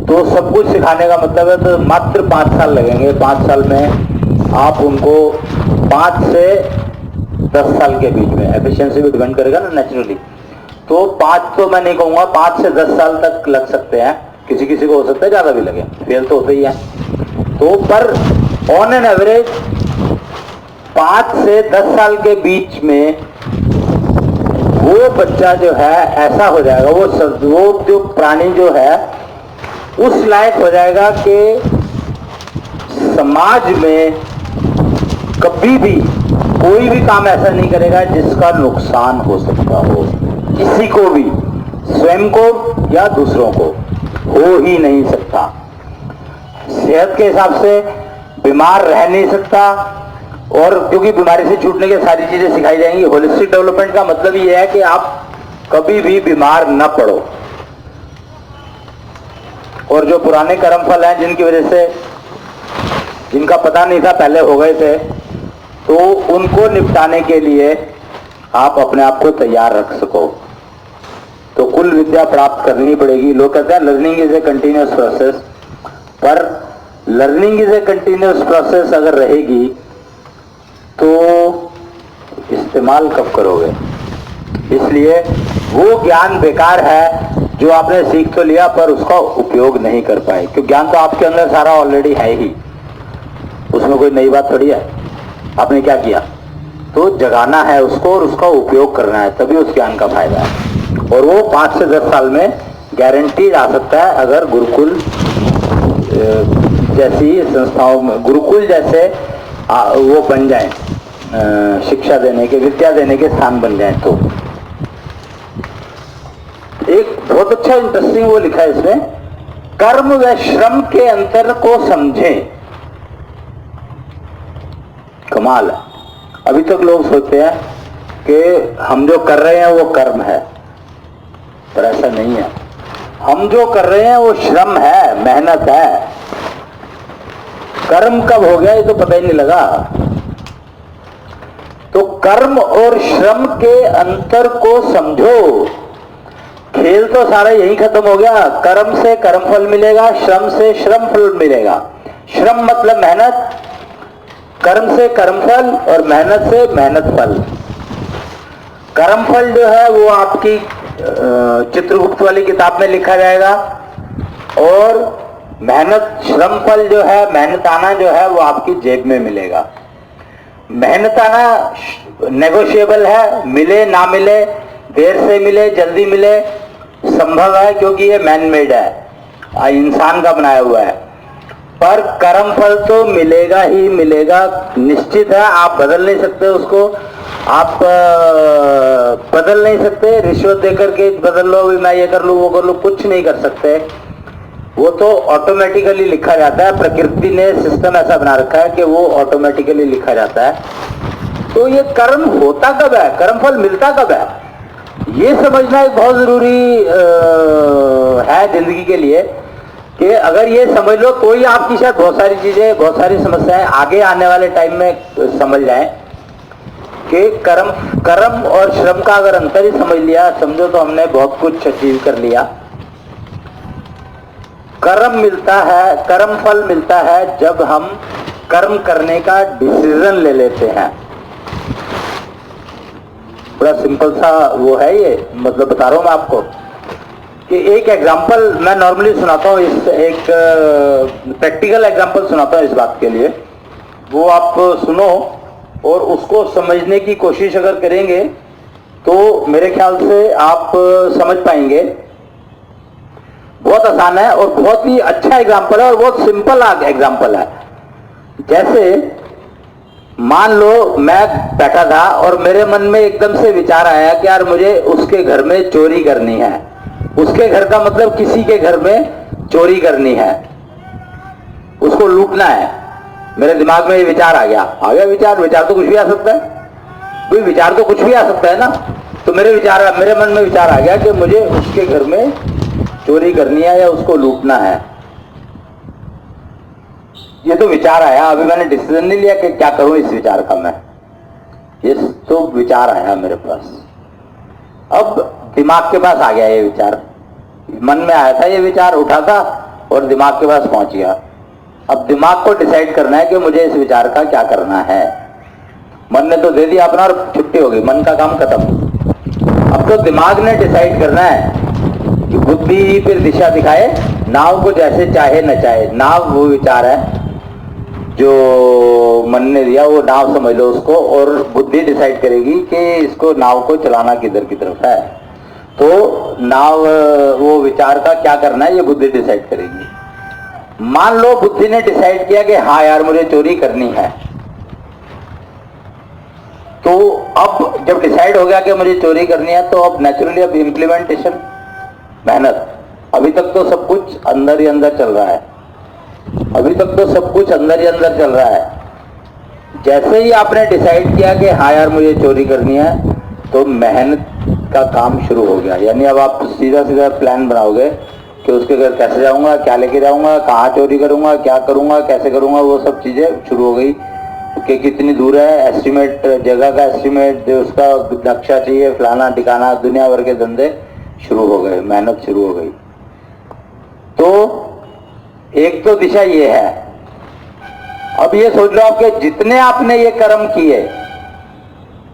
तो सब कुछ सिखाने का मतलब है तो मात्र 5 साल लगेंगे। 5 साल में आप उनको 5 से 10 साल के बीच में, एफिशिएंसी भी डिपेंड करेगा ना नेचुरली, तो 5 तो मैं नहीं कहूँगा, 5 से 10 साल तक लग सकते हैं। किसी किसी को हो सकता है ज़्यादा भी लगे, फेल तो होते ही है। तो पर ऑन एन एवरेज 5 से 10 साल के बीच में वो बच्चा जो है ऐसा हो जाएगा, वो जो प्राणी जो है उस लायक हो जाएगा कि समाज में कभी भी कोई भी काम ऐसा नहीं करेगा जिसका नुकसान हो सकता हो, किसी को भी, स्वयं को या दूसरों को, हो ही नहीं सकता। सेहत के हिसाब से बीमार रह नहीं सकता, और क्योंकि बीमारी से छूटने की सारी चीजें सिखाई जाएंगी। होलिस्टिक डेवलपमेंट का मतलब ये है कि आप कभी भी बीमार न पड़ो। और जो पुराने कर्म फल हैं जिनकी वजह से, जिनका पता नहीं था पहले हो गए थे, तो उनको निपटाने के लिए आप अपने आप को तैयार रख सको, तो कुल विद्या प्राप्त करनी पड़ेगी। लोग कहते हैं learning is a continuous process, पर learning is a continuous process अगर रहेगी तो इस्तेमाल कब करोगे? इसलिए वो ज्ञान बेकार है जो आपने सीख तो लिया पर उसका उपयोग नहीं कर पाए, क्योंकि ज्ञान तो आपके अंदर सारा ऑलरेडी है ही, उसमें कोई नई बात थोड़ी है। आपने क्या किया? तो जगाना है उसको और उसका उपयोग करना है, तभी उस ज्ञान का फायदा है। और वो 5 से 10 साल में गारंटी आ सकता है, अगर गुरुकुल जैसी संस्थाओं में, गुरुकुल जैसे वो बन जाए, शिक्षा देने के, विद्या देने के स्थान बन जाए। तो एक बहुत अच्छा इंटरेस्टिंग वो लिखा है इसमें, कर्म व श्रम के अंतर को समझें। कमाल है। अभी तक लोग सोचते हैं कि हम जो कर रहे हैं वो कर्म है, पर ऐसा नहीं है। हम जो कर रहे हैं वो श्रम है, मेहनत है। कर्म कब हो गया ये तो पता ही नहीं लगा। तो कर्म और श्रम के अंतर को समझो। खेल तो सारा यही खत्म हो गया। कर्म से कर्म फल मिलेगा, श्रम से श्रम फल मिलेगा। श्रम मतलब मेहनत, कर्म से कर्म फल और मेहनत से मेहनत फल। कर्म फल जो है वो आपकी चित्रगुप्त वाली किताब में लिखा जाएगा, और मेहनत, श्रम फल जो है, मेहनताना जो है वो आपकी जेब में मिलेगा। मेहनताना नेगोशिएबल है, मिले ना मिले, देर से मिले जल्दी मिले, संभव है, क्योंकि ये मैन मेड है, इंसान का बनाया हुआ है। पर कर्म फल तो मिलेगा ही मिलेगा, निश्चित है। आप बदल नहीं सकते उसको, आप बदल नहीं सकते। रिश्वत देकर के बदल लो, मैं ये कर लूँ वो कर लूँ, कुछ नहीं कर सकते। वो तो ऑटोमेटिकली लिखा जाता है। प्रकृति ने सिस्टम ऐसा बना रखा है कि वो ऑटोमेटिकली लिखा जाता है। तो ये कर्म होता कब है, कर्म फल मिलता कब है, ये समझना एक बहुत जरूरी है जिंदगी के लिए। कि अगर ये समझ लो तो ही आपकी शायद बहुत सारी चीजें, बहुत सारी समस्याएं आगे आने वाले टाइम में समझ जाएं कि कर्म और श्रम का अगर अंतर ही समझ लिया, समझो तो हमने बहुत कुछ अचीव कर लिया। कर्म मिलता है, कर्म फल मिलता है जब हम कर्म करने का डिसीजन ले लेते हैं। बड़ा सिंपल सा वो है ये, मतलब बता रहा हूं मैं आपको। कि एक एग्जाम्पल मैं नॉर्मली सुनाता हूँ, इस एक प्रैक्टिकल एग्जाम्पल सुनाता हूँ इस बात के लिए, वो आप सुनो और उसको समझने की कोशिश अगर करेंगे तो मेरे ख्याल से आप समझ पाएंगे। बहुत आसान है और बहुत ही अच्छा एग्जाम्पल है और बहुत सिंपल एग्जाम्पल है। जैसे मान लो मैं बैठा था और मेरे मन में एकदम से विचार आया कि यार मुझे उसके घर में चोरी करनी है। उसके घर का मतलब किसी के घर में चोरी करनी है, उसको लूटना है। मेरे दिमाग में ये विचार आ गया विचार तो कुछ भी आ सकता है, कोई विचार तो कुछ भी आ सकता है ना। तो मेरे मन में विचार आ गया कि मुझे उसके घर में चोरी करनी है या उसको लूटना है। ये तो विचार आया, अभी मैंने डिसीजन नहीं लिया कि क्या करूं इस विचार का मैं, ये तो विचार आया मेरे पास। अब दिमाग के पास आ गया ये विचार, मन में आया था ये विचार, उठा था और दिमाग के पास पहुंच गया। अब दिमाग को डिसाइड करना है कि मुझे इस विचार का क्या करना है। मन ने तो दे दिया अपना और छुट्टी हो गई, मन का काम खत्म। अब तो दिमाग ने डिसाइड करना है कि बुद्धि फिर दिशा दिखाए, नाव को जैसे चाहे नचाए। नाव वो विचार है जो मन ने दिया, वो नाव समझ लो उसको, और बुद्धि डिसाइड करेगी कि इसको नाव को चलाना किधर की तरफ है। तो नाव वो विचार का क्या करना है ये बुद्धि डिसाइड करेगी। मान लो बुद्धि ने डिसाइड किया कि हाँ यार मुझे चोरी करनी है, तो अब जब डिसाइड हो गया कि मुझे चोरी करनी है, तो अब नेचुरली अब इम्प्लीमेंटेशन, मेहनत। अभी तक तो सब कुछ अंदर ही अंदर चल रहा है, अभी तक तो सब कुछ अंदर ही अंदर चल रहा है। जैसे ही आपने डिसाइड किया कि हाँ यार मुझे चोरी करनी है, तो मेहनत का काम शुरू हो गया। यानी अब आप सीधा सीधा प्लान बनाओगे कि उसके घर कैसे जाऊंगा, क्या लेके जाऊंगा, कहाँ चोरी करूंगा, क्या करूंगा, कैसे करूंगा, वो सब चीजें शुरू हो गई कि कितनी दूर है, एस्टिमेट, जगह का एस्टिमेट, उसका नक्शा चाहिए, फलाना ठिकाना, दुनिया भर के धंधे शुरू हो गए, मेहनत शुरू हो गई। तो एक तो दिशा ये है। अब ये सोच लो आपके जितने आपने ये कर्म किए,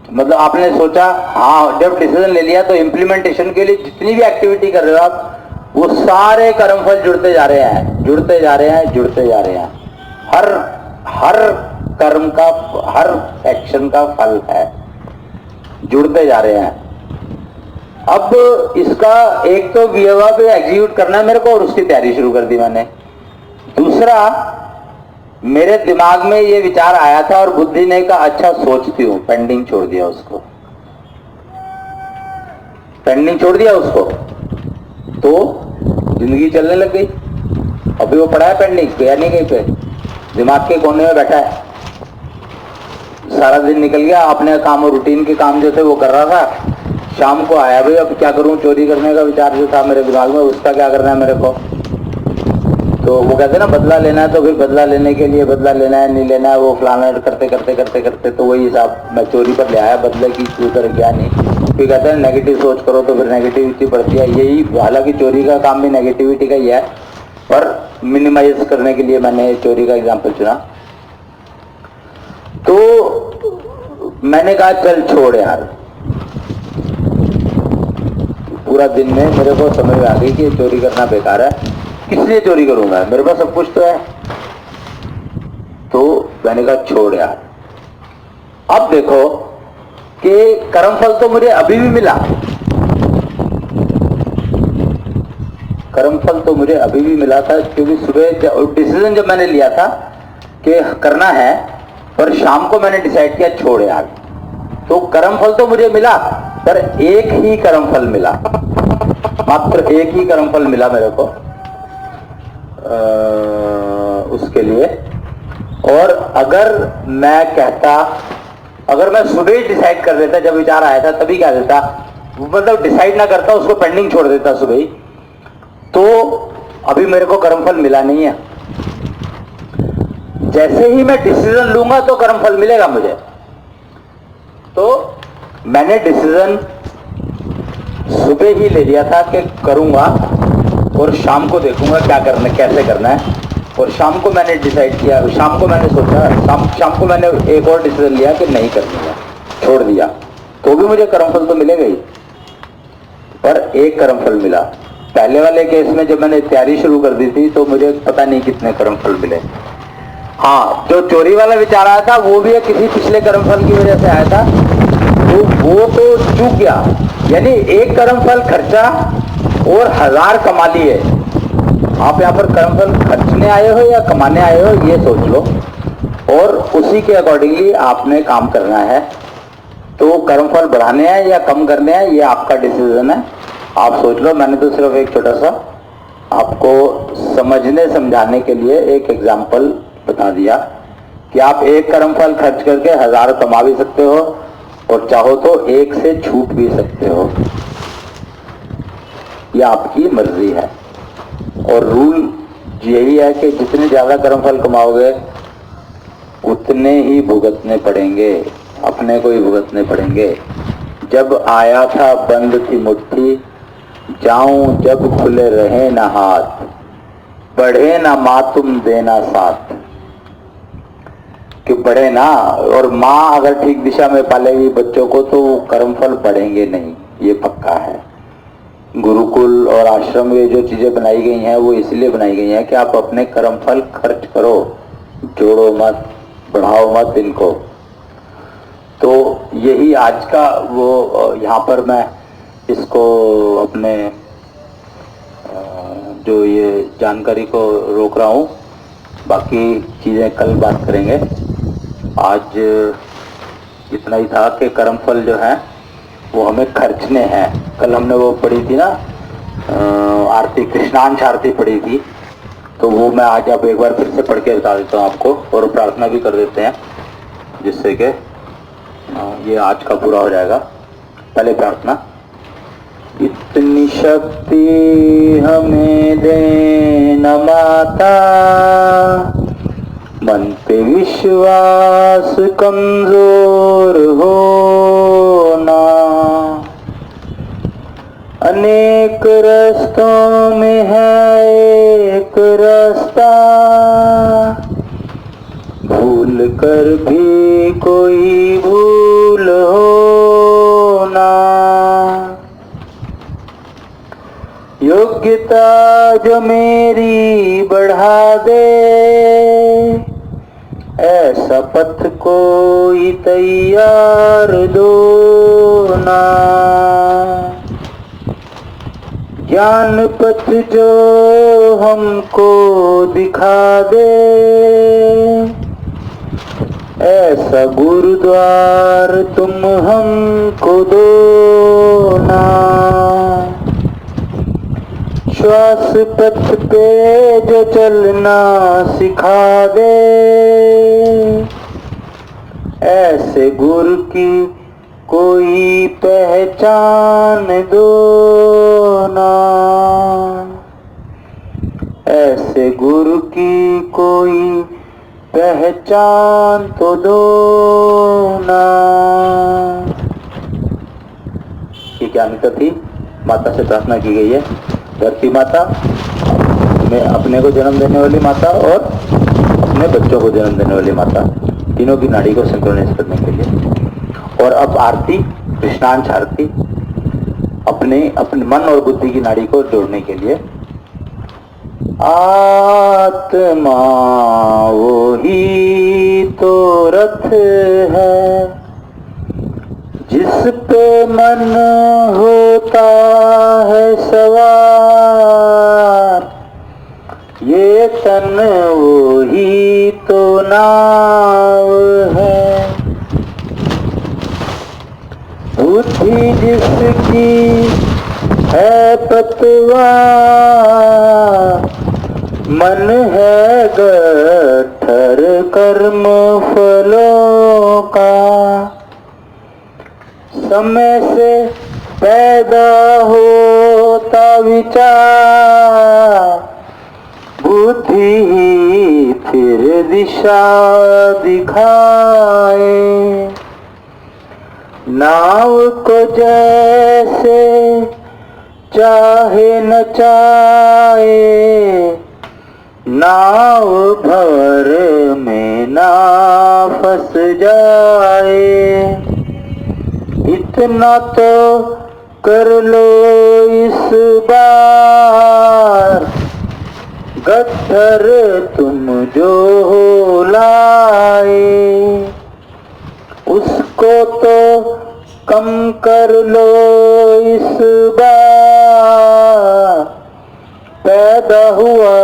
मतलब आपने सोचा, हाँ जब डिसीजन ले लिया, तो इम्प्लीमेंटेशन के लिए जितनी भी एक्टिविटी कर रहे हो आप, वो सारे कर्मफल जुड़ते जा रहे हैं, जुड़ते जा रहे हैं, जुड़ते जा रहे हैं। हर कर्म का, हर एक्शन का फल है, जुड़ते जा रहे हैं। अब इसका एक तो व्यवहार पे एग्जीक्यूट करना है मेरे को, और उसकी तैयारी शुरू कर दी मैंने। दूसरा, मेरे दिमाग में ये विचार आया था और बुद्धि ने कहा अच्छा सोचती हूं, पेंडिंग छोड़ दिया उसको, पेंडिंग छोड़ दिया उसको, तो जिंदगी चलने लग गई। अभी वो पड़ा है पेंडिंग, गया नहीं कहीं पे, दिमाग के कोने में बैठा है। सारा दिन निकल गया, अपने काम और रूटीन के काम जो थे वो कर रहा था। शाम को आया, भाई अब क्या करूं, चोरी करने का विचार जो था मेरे दिमाग में, उसका क्या करना है मेरे को। तो वो कहते हैं ना बदला लेना है, तो फिर बदला लेने के लिए बदला लेना है नहीं लेना है, वो फलाना करते करते करते करते तो वही हिसाब मैं चोरी पर ले आया, बदले की कोई तरह गया नहीं। फिर कहते हैं नेगेटिव सोच करो, तो फिर नेगेटिविटी बढ़ती है। यही, हालांकि चोरी का काम भी नेगेटिविटी का ही है, पर मिनिमाइज करने के लिए मैंने चोरी का एग्जाम्पल चुना। तो मैंने कहा चल छोड़ यार, पूरा दिन में मेरे को समझ में आ गई कि चोरी करना बेकार है, किस लिए चोरी करूंगा, मेरे पास सब कुछ तो है। तो मैंने कहा छोड़ यार। अब देखो कि कर्मफल तो मुझे अभी भी मिला, कर्मफल तो मुझे अभी भी मिला था, क्योंकि सुबह डिसीजन जब मैंने लिया था कि करना है, पर शाम को मैंने डिसाइड किया छोड़ यार। तो कर्मफल तो मुझे मिला, पर एक ही कर्मफल मिला, मात्र एक ही कर्मफल मिला मेरे को उसके लिए। और अगर मैं कहता, अगर मैं सुबह ही डिसाइड कर देता, जब विचार आया था तभी कह देता, मतलब डिसाइड ना करता, उसको पेंडिंग छोड़ देता सुबह ही, तो अभी मेरे को कर्मफल मिला नहीं है। जैसे ही मैं डिसीजन लूंगा तो कर्मफल मिलेगा मुझे। तो मैंने डिसीजन सुबह ही ले लिया था कि करूंगा, और शाम को देखूंगा क्या करना, कैसे करना है। और शाम को मैंने डिसाइड किया, शाम को मैंने सोचा, शाम को मैंने एक और डिसीजन लिया कि नहीं करनी है, छोड़ दिया। तो भी मुझे कर्मफल तो मिलेगा ही, पर एक कर्मफल मिला। पहले वाले केस में जब मैंने तैयारी शुरू कर दी थी तो मुझे पता नहीं कितने कर्मफल मिले। हाँ, जो चोरी वाला विचार आया था वो भी किसी पिछले कर्मफल की वजह से आया था, तो वो तो चूक गया। यानी एक कर्मफल खर्चा और 1000 कमा लिए। आप यहाँ पर कर्मफल खर्चने आए हो या कमाने आए हो ये सोच लो, और उसी के अकॉर्डिंगली आपने काम करना है। तो कर्मफल बढ़ाने हैं या कम करने हैं ये आपका डिसीजन है, आप सोच लो। मैंने तो सिर्फ एक छोटा सा आपको समझने समझाने के लिए एक एग्जाम्पल बता दिया कि आप एक कर्मफल खर्च करके 1000 कमा भी सकते हो और चाहो तो एक से छूट भी सकते हो, ये आपकी मर्जी है। और रूल यही है कि जितने ज्यादा कर्मफल कमाओगे उतने ही भुगतने पड़ेंगे, अपने को ही भुगतने पड़ेंगे। जब आया था बंद थी मुट्ठी, जाऊं जब खुले रहे ना हाथ, बढ़े ना माँ तुम देना साथ। कि बढ़े ना, और माँ अगर ठीक दिशा में पालेगी बच्चों को तो कर्मफल बढ़ेंगे नहीं, ये पक्का है। गुरुकुल और आश्रम में जो चीजें बनाई गई हैं वो इसलिए बनाई गई हैं कि आप अपने कर्मफल खर्च करो, जोड़ो मत, बढ़ाओ मत इनको। तो यही आज का वो, यहाँ पर मैं इसको अपने जो ये जानकारी को रोक रहा हूँ, बाकी चीज़ें कल बात करेंगे। आज इतना ही था कि कर्मफल जो है वो हमें खर्चने हैं। कल हमने वो पढ़ी थी ना आरती, कृष्णांश आरती पढ़ी थी, तो वो मैं आज अब एक बार फिर से पढ़ के बता देता हूँ आपको, और प्रार्थना भी कर देते हैं जिससे कि ये आज का पूरा हो जाएगा। पहले प्रार्थना। इतनी शक्ति हमें देना माता, मन पे विश्वास कमजोर होना, अनेक रास्तों में है एक रास्ता, भूल कर भी कोई भूल होना, योग्यता जो मेरी बढ़ा दे, ऐसा पथ कोई तैयार दो ना, ज्ञान पथ जो हमको दिखा दे, ऐसा गुरुद्वार तुम हमको दो ना, श्वास पथ पे जो चलना सिखा दे, ऐसे गुरु की कोई पहचान दो ना, ऐसे गुरु की कोई पहचान तो दो ना। ये क्या अंतर थी? माता से प्रार्थना की गई है। धरती माता, में अपने को जन्म देने वाली माता और अपने बच्चों को जन्म देने वाली माता, तीनों की नाड़ी को सिंक्रोनाइज करने के लिए। और अब आरती, कृष्णांश आरती, अपने मन और बुद्धि की नाड़ी को जोड़ने के लिए। आत्मा वो ही तो रथ है, जिस पे मन होता है सवार, ये तन वो ही तो नाव है, बुद्धि जिसकी है पतवार, मन है गट्ठर कर्म फलों का, समय से पैदा होता विचार, बुद्धि ही फिर दिशा दिखाए, नाव को जैसे चाहे नचाए, नाव भंवर में ना फंस जाए, इतना तो कर लो इस बार गट्ठर तुम जो लाए, उसको तो कम कर लो इस बार। पैदा हुआ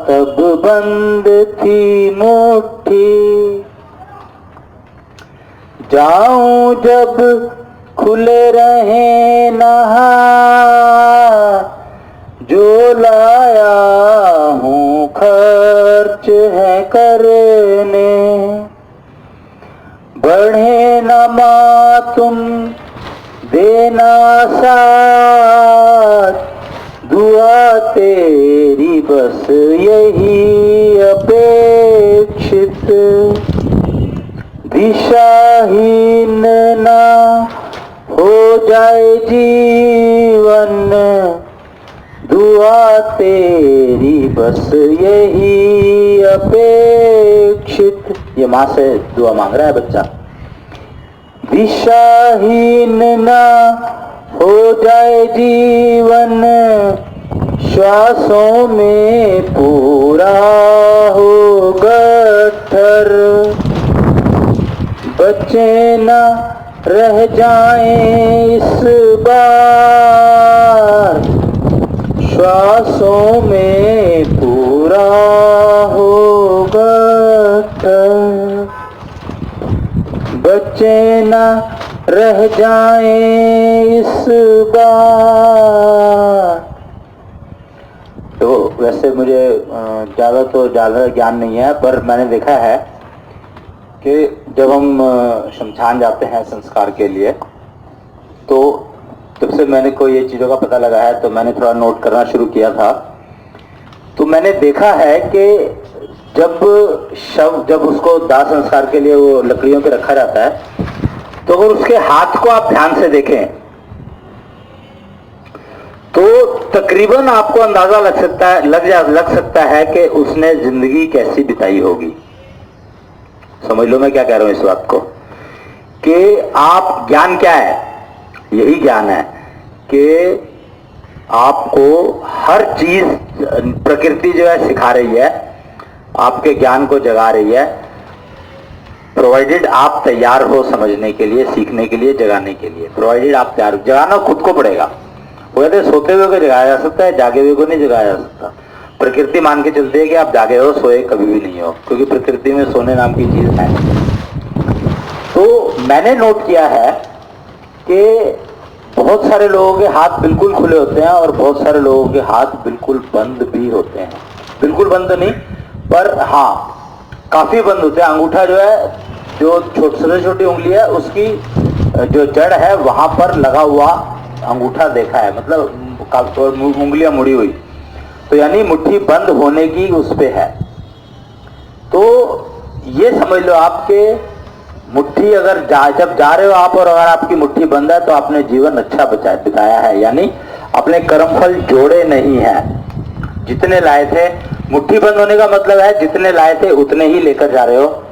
तब बंद थी मुट्ठी, जाऊं जब खुले रहे नहा, जो लाया हूँ खर्च है करने। बढ़े न माँ तुम देना साथ, दुआ तेरी बस यही अपेक्षित। दिशाहीन ना हो जाए जीवन, दुआ तेरी बस यही अपेक्षित। ये माँ से दुआ मांग रहा है बच्चा। दिशाहीन ना हो जाए जीवन, श्वासों में पूरा हो गट्ठर। बच्चे न रह जाएं इस बार, श्वासों में पूरा हो गट्ठर। बच्चे न रह जाएं इस बार। तो वैसे मुझे ज़्यादा ज्ञान नहीं है, पर मैंने देखा है कि जब हम शमशान जाते हैं संस्कार के लिए, तो तब से मैंने को ये चीज़ों का पता लगा है, तो मैंने थोड़ा नोट करना शुरू किया था। तो मैंने देखा है कि जब उसको दाह संस्कार के लिए वो लकड़ियों पे रखा जाता है, तो अगर उसके हाथ को आप ध्यान से देखें तो तकरीबन आपको अंदाजा लग सकता है कि उसने जिंदगी कैसी बिताई होगी। समझ लो मैं क्या कह रहा हूं इस बात को, कि आप ज्ञान क्या है, यही ज्ञान है कि आपको हर चीज प्रकृति जो है सिखा रही है, आपके ज्ञान को जगा रही है, प्रोवाइडेड आप तैयार हो समझने के लिए, सीखने के लिए, जगाने के लिए। प्रोवाइडेड आप तैयार, जगाना खुद को पड़ेगा। वो कहते हैं सोते हुए को जगाया जा सकता है, जागे हुए को नहीं जगाया जा सकता। प्रकृति मान के चलती है कि आप जागे हो, सोए कभी भी नहीं हो, क्योंकि प्रकृति में सोने नाम की चीज है। तो मैंने नोट किया है कि बहुत सारे लोगों के हाथ बिल्कुल खुले होते हैं और बहुत सारे लोगों के हाथ बिल्कुल बंद भी होते हैं। बिल्कुल बंद नहीं, पर हाँ काफी बंद होते हैं। अंगूठा जो है, जो सबसे छोटी उंगली है, उसकी जो जड़ है वहां पर लगा हुआ अंगूठा देखा है, मतलब उंगलियां मुड़ी हुई, तो यानी मुट्ठी बंद होने की उस पे है। तो ये समझ लो आपके मुट्ठी अगर जब जा रहे हो आप, और अगर आपकी मुट्ठी बंद है, तो आपने जीवन अच्छा बिताया है, यानी अपने कर्मफल जोड़े नहीं है। जितने लाए थे, मुट्ठी बंद होने का मतलब है जितने लाए थे उतने ही लेकर जा रहे हो,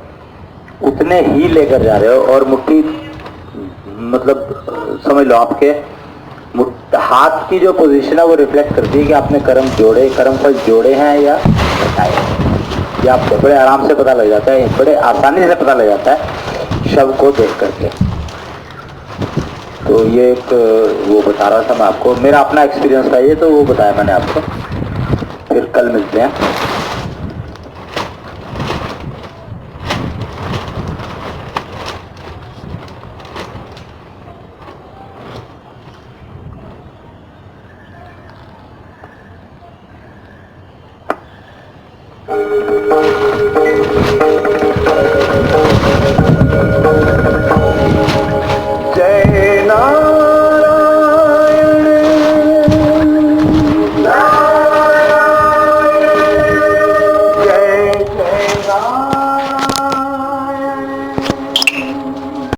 उतने ही लेकर जा रहे हो। और मुट्ठी मतलब समझ लो आपके हाथ की जो पोजीशन है वो रिफ्लेक्ट करती है कि आपने कर्मफल जोड़े हैं या घटाए। ये आपको बड़े आराम से पता लग जाता है, बड़े आसानी से पता लग जाता है शव को देख करके। तो ये एक वो बता रहा था मैं आपको, मेरा अपना एक्सपीरियंस था ये, तो वो बताया मैंने आपको। फिर कल मिलते हैं।